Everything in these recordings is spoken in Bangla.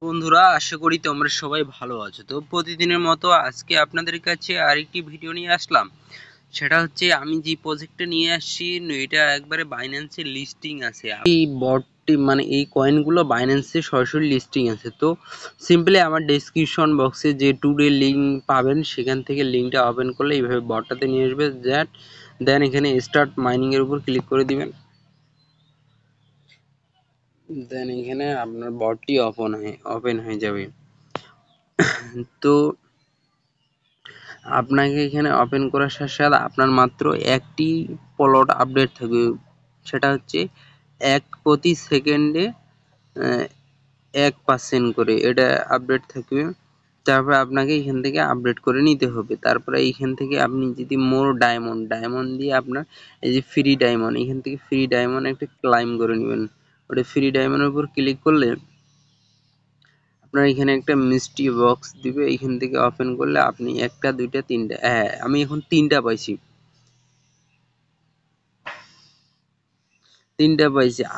বন্ধুরা, আশা করি তোমরা সবাই ভালো আছো। তো প্রতিদিনের মতো আজকে আপনাদের কাছে আরেকটি ভিডিও নিয়ে আসলাম। সেটা হচ্ছে আমি যে প্রজেক্টটা নিয়ে আসছি এটা একবারে বাইন্যান্সে লিস্টিং আছে। এই বটটি মানে এই কয়েনগুলো বাইন্যান্সে সরাসরি লিস্টিং আছে। তো সিম্পলি আমার ডেসক্রিপশন বক্সে যে টুডে লিঙ্ক পাবেন সেখান থেকে লিঙ্কটা ওপেন করলে এইভাবে বটটাতে নিয়ে আসবে। দেন এখানে স্টার্ট মাইনিং এর উপর ক্লিক করে দিবেন। দেন এখানে আপনার বটটি ওপেন হয়ে যাবে। তো আপনাকে এখানে ওপেন করার সাথে সাথে আপনার মাত্র একটি প্লট আপডেট থাকবে। সেটা হচ্ছে প্রতি সেকেন্ডে 1% করে এটা আপডেট থাকবে। তারপরে আপনাকে এখান থেকে আপডেট করে নিতে হবে। তারপরে এইখান থেকে আপনি যদি মোর ডায়মন্ড দিয়ে আপনার এই যে ফ্রি ডায়মন্ড, এখান থেকে ফ্রি ডায়মন্ড একটা ক্লাইম করে নেবেন। ওটা ফ্রি ডায়মন্ডের উপর ক্লিক করলে আপনার এখানে একটা মিস্ট্রি বক্স দিবে। এখান থেকে ওপেন করলে আপনি একটা দুইটা তিনটা, হ্যাঁ আমি এখন তিনটা পাইছি।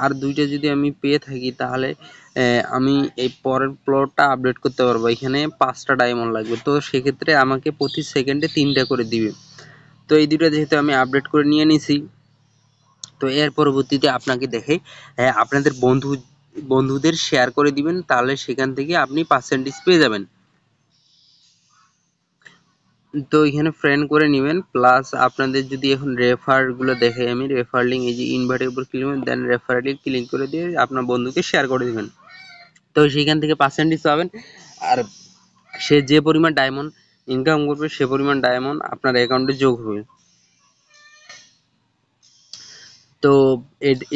আর দুইটা যদি আমি পেয়ে থাকি তাহলে আমি এই পরের প্লটটা আপডেট করতে পারবো। এখানে 5টা ডায়মন্ড লাগবে, তো সেক্ষেত্রে আমাকে প্রতি সেকেন্ডে 3টা করে দিবে। তো এই দুটো যেহেতু আমি আপডেট করে নিয়ে নিছি, তো এর পরবর্তীতে আপনাকে দেখে আপনাদের বন্ধুদের শেয়ার করে দিবেন, তাহলে সেখান থেকে আপনি পার্সেন্টেজ পেয়ে যাবেন। তো এখানে ফ্রেন্ড করে নেবেন। প্লাস আপনাদের যদি এখন রেফার গুলো দেখে, আমি রেফার লিঙ্ক এই যে ইনভাইটের উপর ক্লিক করবেন, দেন রেফারেলে ক্লিক করে দিয়ে আপনার বন্ধুকে শেয়ার করে দিবেন। তো সেখান থেকে পার্সেন্টেজ পাবেন। আর সে যে পরিমাণ ডায়মন্ড ইনকাম করবে সে পরিমাণ ডায়মন্ড আপনার অ্যাকাউন্টে যোগ হবে। তো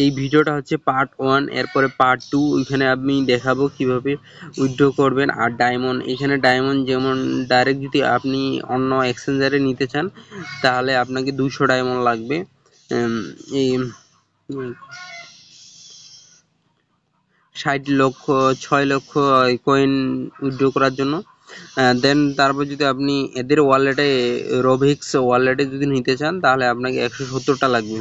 এই ভিডিওটা হচ্ছে পার্ট 1। এরপরে পার্ট 2 এখানে আমি দেখাবো কিভাবে উইথড্র করবেন। আর এখানে ডায়মন্ড যেমন ডাইরেক্ট যদি আপনি অন্য এক্সচেঞ্জারে নিতে চান তাহলে আপনাকে 200 ডায়মন্ড লাগবে। এই 6 লক্ষ কয়েন উইথড্র করার জন্য। দেন তারপর যদি আপনি এদের রোভিক্স ওয়ালেটে যদি নিতে চান তাহলে আপনাকে 170টা লাগবে।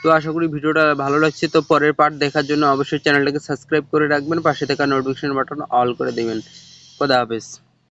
তো আশা করি ভিডিওটা ভালো লাগছে। তো পরের পার্ট দেখার জন্য অবশ্যই চ্যানেলটাকে সাবস্ক্রাইব করে রাখবেন, পাশে থাকা নোটিফিকেশন বাটন অল করে দেবেন। খোদা হাফেজ।